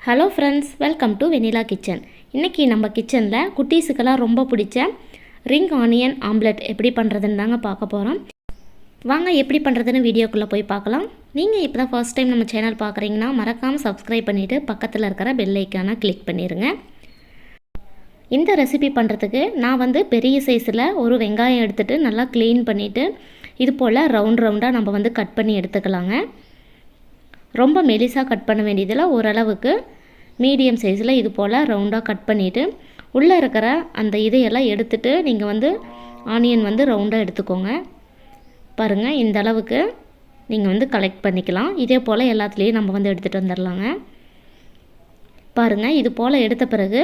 Hello friends, welcome to vanilla kitchen. இன்றைக்கி நம்ம கிச்சனில் குட்டீஸுக்கெல்லாம் ரொம்ப பிடிச்ச ரிங் ஆனியன் ஆம்லெட் எப்படி பண்ணுறதுன்னு தாங்க பார்க்க போகிறோம். வாங்க எப்படி பண்ணுறதுன்னு வீடியோக்குள்ளே போய் பார்க்கலாம். நீங்கள் இப்போ தான் ஃபர்ஸ்ட் டைம் நம்ம சேனல் பார்க்குறீங்கன்னா மறக்காமல் சப்ஸ்கிரைப் பண்ணிவிட்டு பக்கத்தில் இருக்கிற பெல் ஐக்கானை கிளிக் பண்ணிடுங்க. இந்த ரெசிபி பண்ணுறதுக்கு நான் பெரிய சைஸில் ஒரு வெங்காயம் எடுத்துகிட்டு நல்லா க்ளீன் பண்ணிவிட்டு இது போல் ரவுண்டாக நம்ம கட் பண்ணி எடுத்துக்கலாங்க. ரொம்ப மெலிசாக கட் பண்ண வேண்டியதில் ஓரளவுக்கு மீடியம் சைஸில் இது போல் ரவுண்டாக கட் பண்ணிவிட்டு உள்ளே இருக்கிற அந்த இதையெல்லாம் எடுத்துகிட்டு நீங்கள் ஆனியன் ரவுண்டாக எடுத்துக்கோங்க. பாருங்கள், இந்த அளவுக்கு நீங்கள் கலெக்ட் பண்ணிக்கலாம். இதே போல் எல்லாத்துலேயும் நம்ம எடுத்துகிட்டு வந்துடலாங்க. பாருங்கள், இது போல் எடுத்த பிறகு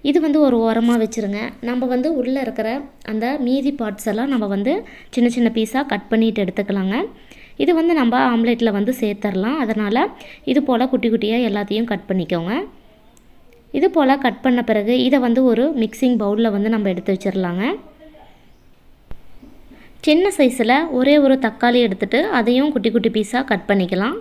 இது ஒரு ஓரமாக வச்சுருங்க. நம்ம உள்ளே இருக்கிற அந்த மீதி பார்ட்ஸ் எல்லாம் நம்ம சின்ன சின்ன பீஸாக கட் பண்ணிவிட்டு எடுத்துக்கலாங்க. இது நம்ம ஆம்லெட்டில் சேர்த்துடலாம். அதனால் இது போல் குட்டி குட்டியாக எல்லாத்தையும் கட் பண்ணிக்கோங்க. இது போல் கட் பண்ண பிறகு இதை ஒரு மிக்சிங் பவுலில் நம்ம எடுத்து வச்சிடலாங்க. சின்ன சைஸில் ஒரே ஒரு தக்காளி எடுத்துகிட்டு அதையும் குட்டி குட்டி பீஸாக கட் பண்ணிக்கலாம்.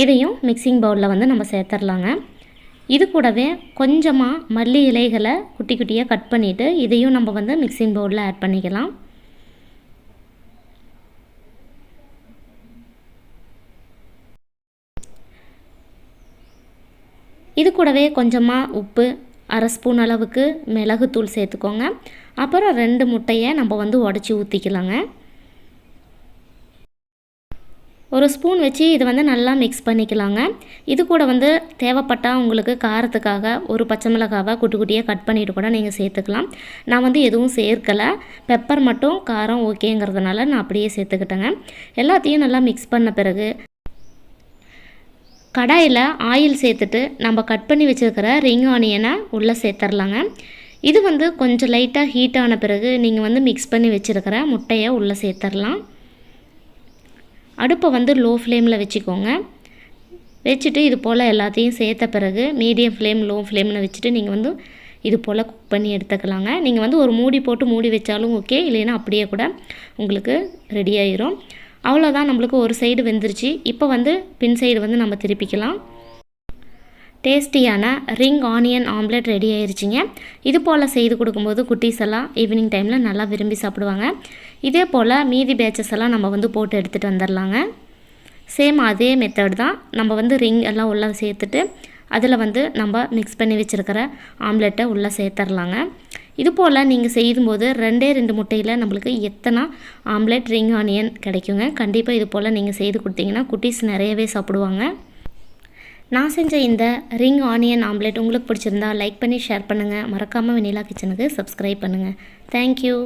இதையும் மிக்சிங் பவுலில் நம்ம சேர்த்துடலாங்க. இது கூடவே கொஞ்சமாக மல்லி இலைகளை குட்டி குட்டியாக கட் பண்ணிவிட்டு இதையும் நம்ம மிக்சிங் பவுலில் ஆட் பண்ணிக்கலாம். இது கூடவே கொஞ்சமாக உப்பு, அரை ஸ்பூன் அளவுக்கு மிளகுத்தூள் சேர்த்துக்கோங்க. அப்புறம் 2 முட்டையை நம்ம உடச்சி ஊற்றிக்கலாங்க. ஒரு ஸ்பூன் வச்சு இதை நல்லா மிக்ஸ் பண்ணிக்கலாங்க. இது கூட தேவைப்பட்டால் உங்களுக்கு காரத்துக்காக ஒரு பச்சை மிளகாவை குட்டி குட்டியாக கட் பண்ணிவிட்டு கூட நீங்கள் சேர்த்துக்கலாம். நான் எதுவும் சேர்க்கலை. பெப்பர் மட்டும் காரம் ஓகேங்கிறதுனால நான் அப்படியே சேர்த்துக்கிட்டேங்க. எல்லாத்தையும் நல்லா மிக்ஸ் பண்ண பிறகு கடாயில் ஆயில் சேர்த்துட்டு நம்ம கட் பண்ணி வச்சுருக்கிற ரிங் ஆனியனை உள்ளே சேர்த்துடலாங்க. இது கொஞ்சம் லைட்டாக ஹீட் ஆன பிறகு நீங்கள் மிக்ஸ் பண்ணி வச்சுருக்கிற முட்டையை உள்ளே சேர்த்துடலாம். அடுப்பை லோ ஃப்ளேமில் வச்சுக்கோங்க. வச்சுட்டு இது போல் எல்லாத்தையும் சேர்த்த பிறகு மீடியம் ஃப்ளேம், லோ ஃப்ளேமில் வச்சுட்டு நீங்கள் இது போல் குக் பண்ணி எடுத்துக்கலாங்க. நீங்கள் ஒரு மூடி போட்டு மூடி வச்சாலும் ஓகே, இல்லைன்னா அப்படியே கூட உங்களுக்கு ரெடி ஆயிரும். அவ்வளோதான், நம்மளுக்கு ஒரு சைடு வெந்துருச்சு. இப்போ பின் சைடு நம்ம திருப்பிக்கலாம். டேஸ்டியான ரிங் ஆனியன் ஆம்லெட் ரெடி ஆயிடுச்சிங்க. இது போல் செய்து கொடுக்கும்போது குட்டீஸ் எல்லாம் ஈவினிங் டைமில் நல்லா விரும்பி சாப்பிடுவாங்க. இதே போல் மீதி பேச்சஸ் எல்லாம் நம்ம போட்டு எடுத்துகிட்டு வந்துடலாங்க. சேம் அதே மெத்தட் தான். நம்ம ரிங் எல்லாம் உள்ளே சேர்த்துட்டு அதில் நம்ம மிக்ஸ் பண்ணி வச்சுருக்கிற ஆம்லெட்டை உள்ளே சேர்த்துடலாங்க. இது போல் நீங்கள் செய்யும்போது 2 முட்டையில் நம்மளுக்கு எத்தனை ஆம்லெட் ரிங் ஆனியன் கிடைக்குங்க. கண்டிப்பாக இது போல் நீங்கள் செய்து கொடுத்தீங்கன்னா குட்டீஸ் நிறையவே சாப்பிடுவாங்க. நான் செஞ்ச இந்த ரிங் ஆனியன் ஆம்லெட் உங்களுக்கு பிடிச்சிருந்தா லைக் பண்ணி ஷேர் பண்ணுங்கள். மறக்காமல் வெனிலா கிச்சனுக்கு சப்ஸ்கிரைப் பண்ணுங்கள். தேங்க்யூ.